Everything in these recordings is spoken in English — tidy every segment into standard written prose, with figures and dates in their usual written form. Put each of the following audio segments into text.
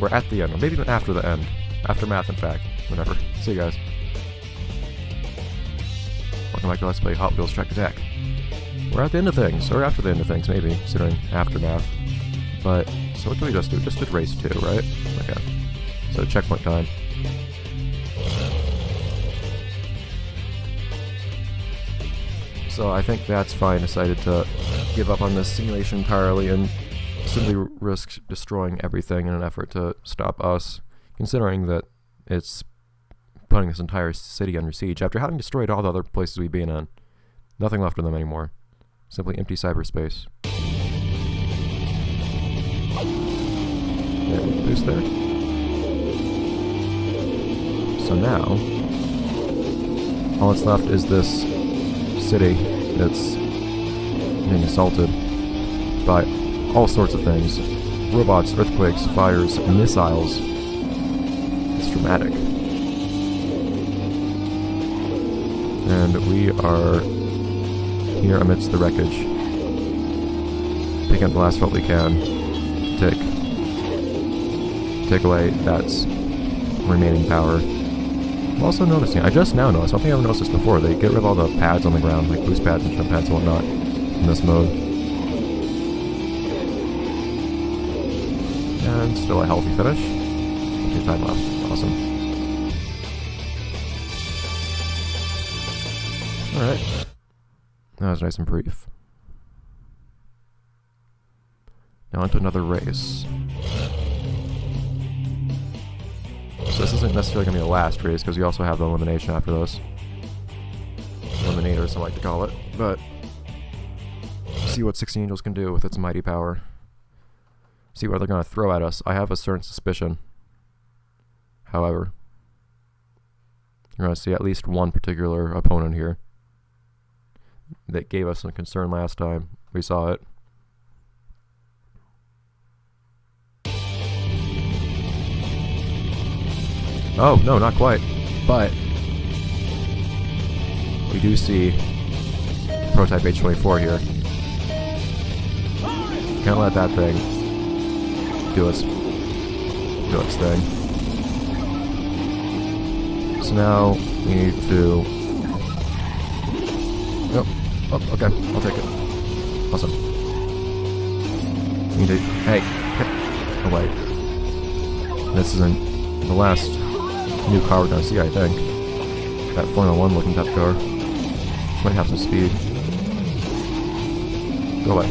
We're at the end, or maybe even after the end. Aftermath, in fact. Whatever. See you guys. Welcome back to Let's Play Hot Wheels Track Attack. We're at the end of things, or after the end of things, maybe, considering Aftermath. But, so what did we just do? Just did race 2, right? Okay. So, checkpoint time. So I think that's fine. Decided to give up on this simulation entirely and simply risk destroying everything in an effort to stop us, considering that it's putting this entire city under siege after having destroyed all the other places we've been in. Nothing left of them anymore. Simply empty cyberspace. Yeah, boost there. So now, all that's left is this city that's being assaulted by all sorts of things. Robots, earthquakes, fires, missiles. It's dramatic. And we are here amidst the wreckage, picking up the last what we can to take away that's remaining power. I'm also noticing, I just now noticed, I don't think I ever noticed this before, they get rid of all the pads on the ground, like boost pads and jump pads and whatnot, in this mode. And still a healthy finish. Okay, time left. Awesome. Alright. That was nice and brief. Now onto another race. So this isn't necessarily going to be the last race, because we also have the elimination after this. Eliminator, as I like to call it. But, see what 16 Angels can do with its mighty power. See what they're going to throw at us. I have a certain suspicion. However, you're going to see at least one particular opponent here that gave us some concern last time we saw it. Oh, no, not quite. But we do see Prototype H24 here. Can't let that thing do its thing. So now we need to... Oh, okay, I'll take it. Awesome. We need to... Hey, get away. This isn't the last new car we're gonna see, I think. That Formula 1 looking type car. Might have some speed. Go away.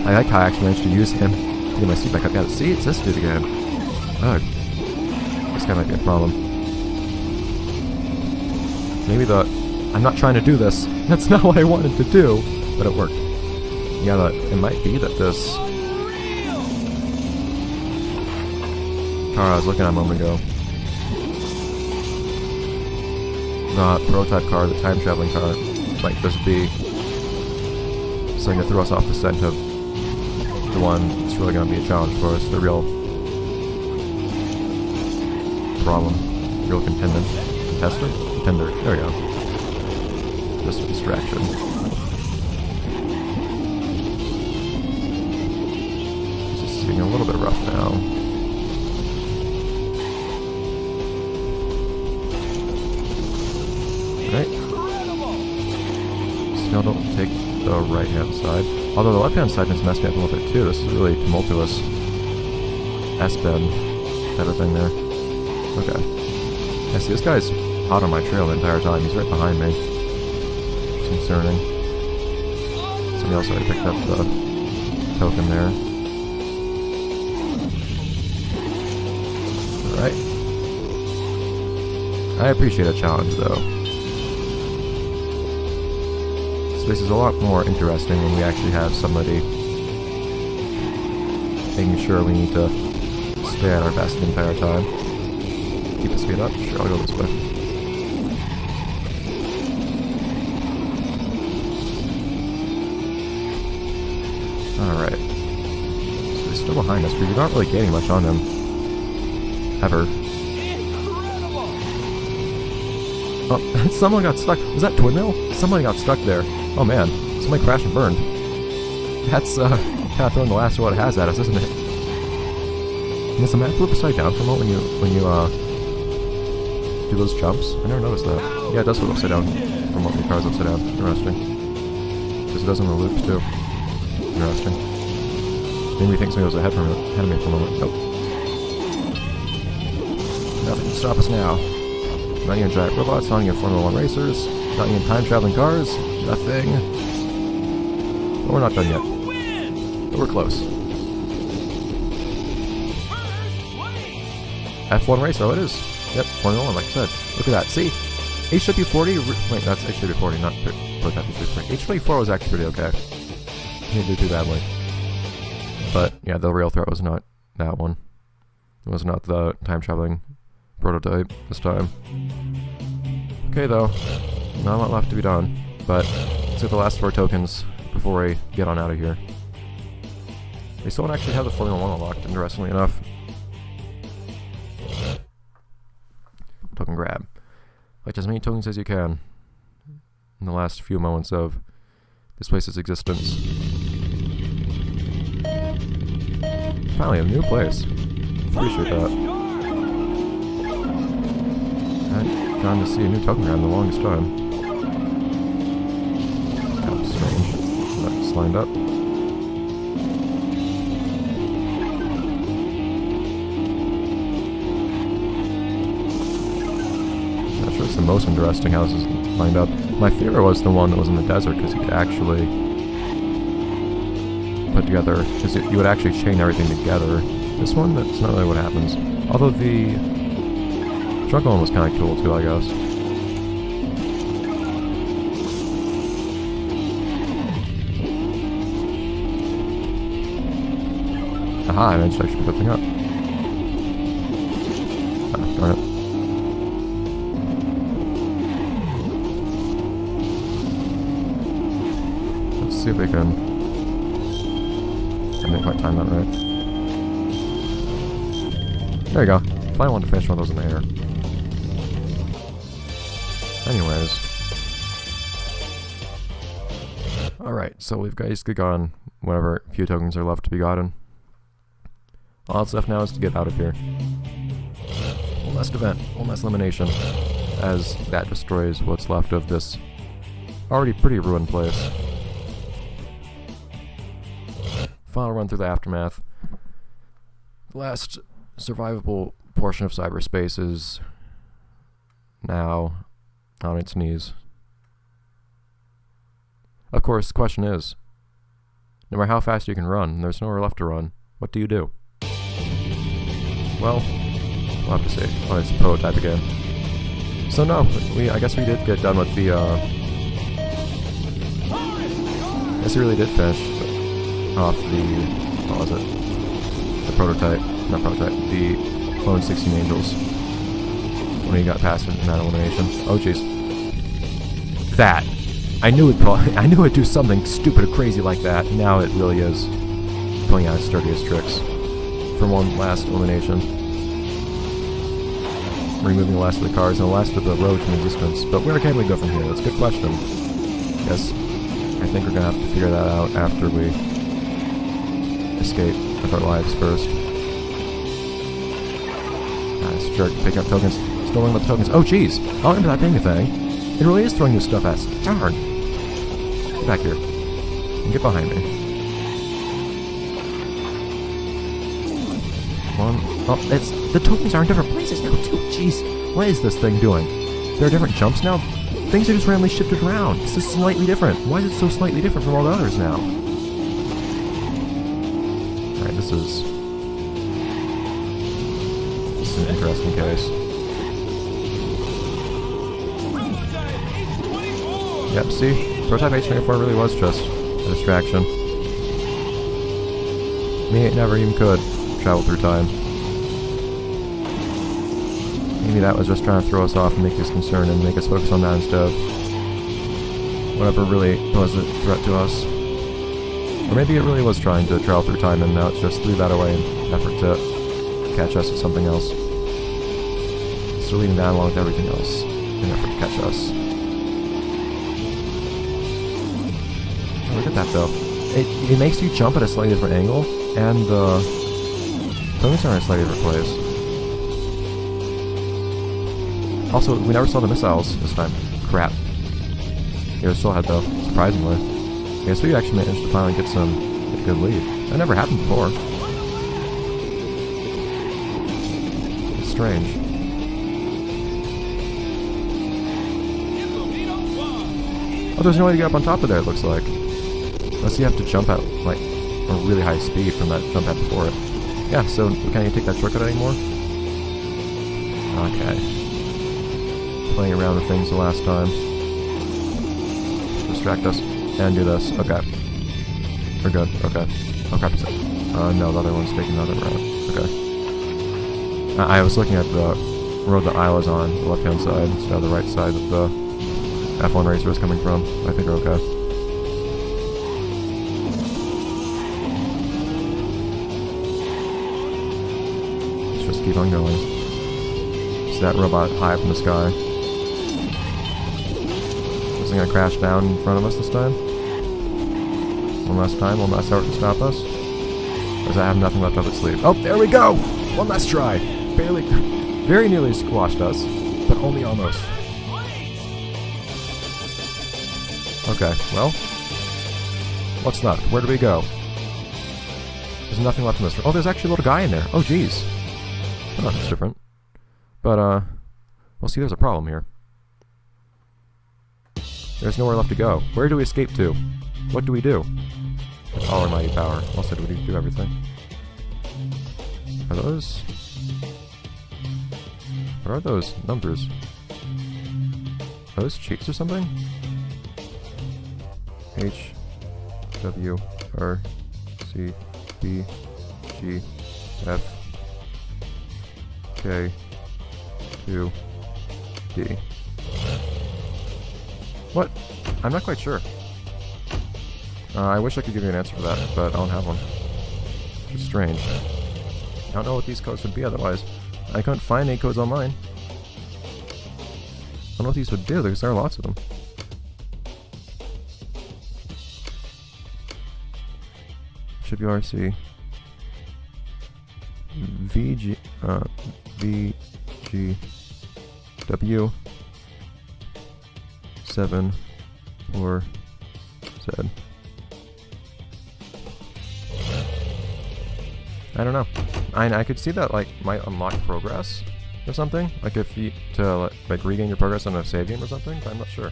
I like how I actually managed to use him to get my seat back up. Yeah, see, it's this dude again. Oh. This guy might be a problem. Maybe I'm not trying to do this. That's not what I wanted to do, but it worked. Yeah, it might be that this car I was looking at a moment ago, the prototype car, the time-traveling car, might just be something to throw us off the scent of the one that's really going to be a challenge for us, the real problem, real contender, there we go. Just a distraction. This is getting a little bit rough now. Right. Still don't take the right-hand side. Although the left-hand side just messed me up a little bit too. This is really tumultuous. S-bend type of thing there. Okay. I see this guy's hot on my trail the entire time. He's right behind me. It's concerning. Somebody else already picked up the token there. Alright. I appreciate a challenge though. This is a lot more interesting when we actually have somebody making sure we need to stay at our best the entire time. Keep the speed up? Sure, I'll go this way. Alright. So he's still behind us, but we're not really gaining much on him. Ever. Oh, someone got stuck. Was that Twin Mill? Somebody got stuck there. Oh man, somebody crashed and burned. That's kind of throwing the last of what it has at us, isn't it? Does the map flip upside down for a moment when you do those jumps? I never noticed that. Yeah, it does flip upside down for a moment when the car's upside down. Interesting. Because it does in the loops too. Interesting. Maybe he thinks he was ahead of me for a moment. Nope. Nothing can stop us now. Not even giant robots, not even Formula 1 racers, not even time-traveling cars, nothing. But we're not done yet. But we're close. F1 race, oh it is. Yep, Formula 1, like I said. Look at that. See? HW40, wait, that's HW40, not prototype HW40. HW4 was actually pretty okay. Didn't do too badly. But, yeah, the real threat was not that one. It was not the time-traveling prototype this time. Okay, though. Not a lot left to be done. But, let's get the last 4 tokens before we get on out of here. They still don't actually have the Formula 1 unlocked, interestingly enough. Token grab. Collect as many tokens as you can in the last few moments of this place's existence. Finally, a new place. Appreciate that. I hadn't gone to see a new token grab in the longest time. That was strange. That's lined up. Not sure it's the most interesting how this is lined up. My favorite was the one that was in the desert because you could actually put together, because you would actually chain everything together. This one, that's not really what happens. Although the truck one was kind of cool too, I guess. Aha, I managed to actually pick that thing up. Ah, darn it. Let's see if we can... I didn't quite time that right. There you go. Finally wanted to finish one of those in the air. Anyways. Alright, so we've basically gotten whatever few tokens are left to be gotten. All that's left now is to get out of here. One last event, one last elimination, as that destroys what's left of this already pretty ruined place. Final run through the aftermath. The last survivable portion of cyberspace is now on its knees. Of course, the question is, no matter how fast you can run, and there's nowhere left to run, what do you do? Well, we'll have to see. Oh, it's a prototype again. So no, I guess we did get done with the, I guess we really did finish off the, what was it? The prototype, not prototype, the Clone 16 Angels. When he got past in that elimination. Oh jeez. That! I knew it'd do something stupid or crazy like that. Now it really is pulling out its sturdiest tricks. For one last elimination. Removing the last of the cars and the last of the road from existence. But where can we go from here? That's a good question. Yes, I think we're gonna have to figure that out after we escape with our lives first. Nice jerk, pick up tokens. Still running with tokens. Oh jeez! I don't remember that being a thing. It really is throwing new stuff at us. Darn! Get back here. And get behind me. One. Oh, the tokens are in different places now too. Jeez, what is this thing doing? There are different jumps now? Things are just randomly shifted around. This is slightly different. Why is it so slightly different from all the others now? Alright, this is an interesting case. Yep, see? Prototype H24 really was just a distraction. Me, it never even could travel through time. Maybe that was just trying to throw us off and make us concerned and make us focus on that instead of whatever really was a threat to us. Or maybe it really was trying to travel through time and now it's just threw that away in an effort to catch us with something else. So leaving that along with everything else in an effort to catch us. Oh, look at that though. It makes you jump at a slightly different angle, and the Those aren't a slightly different place. Also, we never saw the missiles this time. Crap. Yeah, we still had though, surprisingly. I guess we actually managed to finally get a good lead. That never happened before. It's strange. Oh, there's no way to get up on top of there, it looks like. Unless you have to jump at, like, a really high speed from that jump pad before it. Yeah, so can't you take that shortcut anymore? Okay. Playing around with things the last time. Distract us. And do this. Okay. We're good. Okay. Oh crap, is it? No, the other one's taking another route. Okay. I was looking at the road that I was on, the left-hand side, instead of the right side that the F1 racer is coming from. I think we're okay. Let's just keep on going. Is that robot high up in the sky? Is it gonna crash down in front of us this time? One last time, one last effort to stop us? Or does that have nothing left up its sleeve? Oh, there we go! One last try! Barely, very nearly squashed us, but only almost. Okay, well, what's not? Where do we go? There's nothing left in this room. Oh, there's actually a little guy in there. Oh, jeez. Oh, that's different. But, well, see, there's a problem here. There's nowhere left to go. Where do we escape to? What do we do? With all our mighty power. Also, do we do everything? Are those... What are those numbers? Are those cheats or something? H, W, R, C, B, G, F, K, 2, D. What? I'm not quite sure. I wish I could give you an answer for that, but I don't have one. It's strange. I don't know what these codes would be otherwise. I couldn't find any codes online. I don't know what these would do, because there are lots of them. Should be RC. VG, VG, W, 7, 4, Z. I don't know. I could see that, like, might unlock progress or something. Like, if you, to, like, regain your progress on a save game or something, but I'm not sure.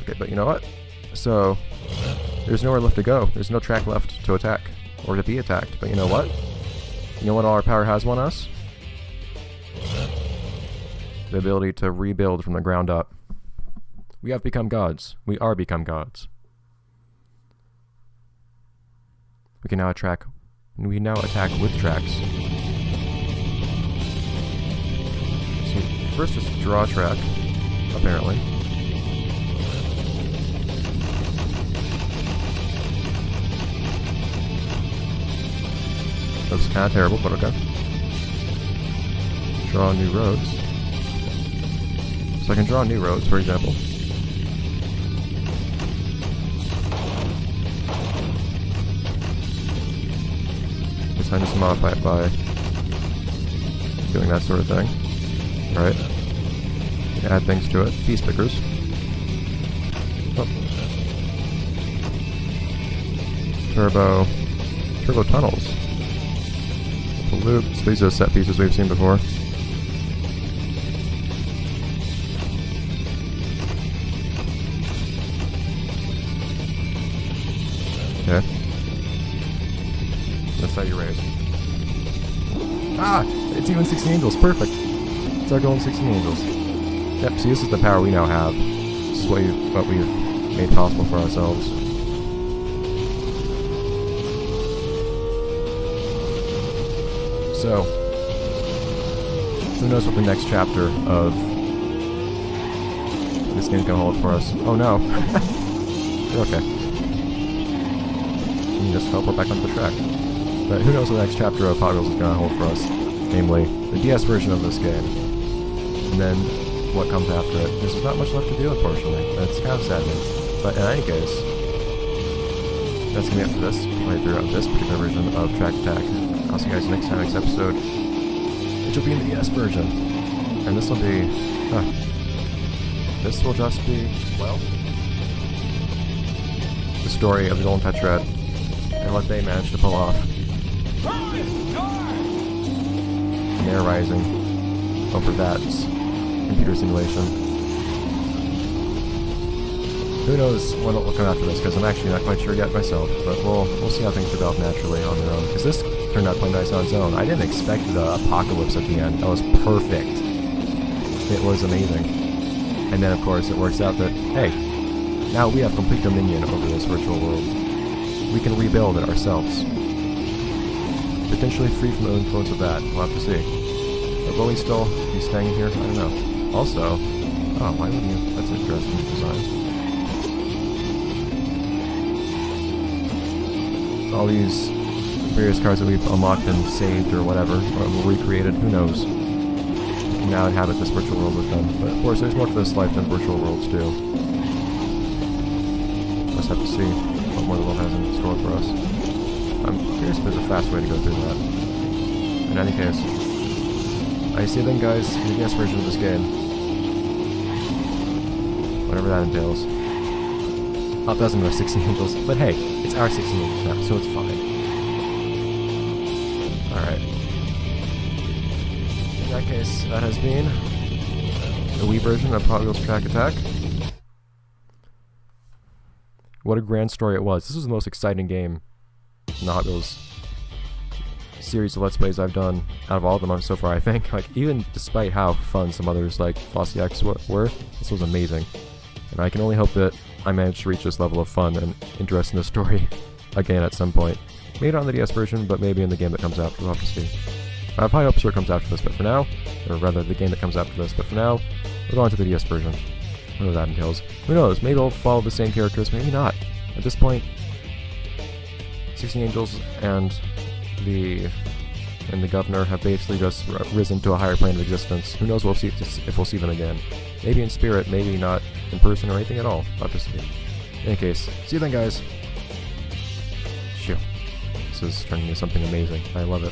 Okay, but you know what? So, there's nowhere left to go. There's no track left to attack, or to be attacked. But you know what? You know what all our power has on us? The ability to rebuild from the ground up. We have become gods. We are become gods. We can now attack. We now attack with tracks. So first, just draw a track. Apparently. Looks kind of terrible, but okay. Draw new roads. So I can draw new roads, for example. I just modify it by doing that sort of thing. Right? Add things to it. Piece pickers. Oh. Turbo tunnels. Loops. These are set pieces we've seen before. Okay. That's how you raise. Ah! It's even 16 angels. Perfect. It's our golden 16 angels. Yep, see, this is the power we now have. This is what we've made possible for ourselves. So, who knows what the next chapter of this game's gonna hold for us. Oh no. Okay. You can just teleport back onto the track. But who knows what the next chapter of Hot Wheels is gonna hold for us. Namely, the DS version of this game. And then what comes after it. There's not much left to do, unfortunately. That's kind of saddening. But in any case, that's gonna be it for this playthrough of this particular version of Track Attack. I'll see you guys next episode, which will be in the DS version. And this will be, this will just be, well, the story of the Golden Tetrad and what they managed to pull off. And they're rising over that computer simulation. Who knows what will come after this, because I'm actually not quite sure yet myself, but we'll see how things develop naturally on their own. Because this turned out quite nice on its own. I didn't expect the apocalypse at the end. That was perfect. It was amazing. And then, of course, it works out that, hey, now we have complete dominion over this virtual world. We can rebuild it ourselves. Potentially free from the influence of that. We'll have to see. But will we still be staying here? I don't know. Also, why wouldn't you? That's an interesting design. All these various cars that we've unlocked and saved or whatever, or recreated, who knows. We can now inhabit this virtual world with them. But of course, there's more to this life than virtual worlds do. We'll just have to see what more the world has in store for us. I'm curious if there's a fast way to go through that. In any case, I see you then, guys, in the DS version of this game. Whatever that entails. Oh, it doesn't know 16 Angels, but hey, it's our 16 Angels now, so it's fine. Alright. In that case, that has been the Wii version of Hot Wheels Track Attack. What a grand story it was. This was the most exciting game in the Hot Wheels series of Let's Plays I've done out of all of them so far, I think. Like, even despite how fun some others like Flossy X were, this was amazing. And I can only hope that I managed to reach this level of fun and interest in the story again at some point. Maybe not on the DS version, but maybe in the game that comes after. We'll have to see. I have high hopes for it comes after this, but for now, or rather the game that comes after this, but for now, we're going to the DS version. Whatever that entails. Who knows, maybe it'll follow the same characters, maybe not. At this point, 16 Angels and the Governor have basically just risen to a higher plane of existence. Who knows if we'll see them again. Maybe in spirit, maybe not in person or anything at all. I'll have to see. In any case, see you then, guys. Phew. This is turning into something amazing. I love it.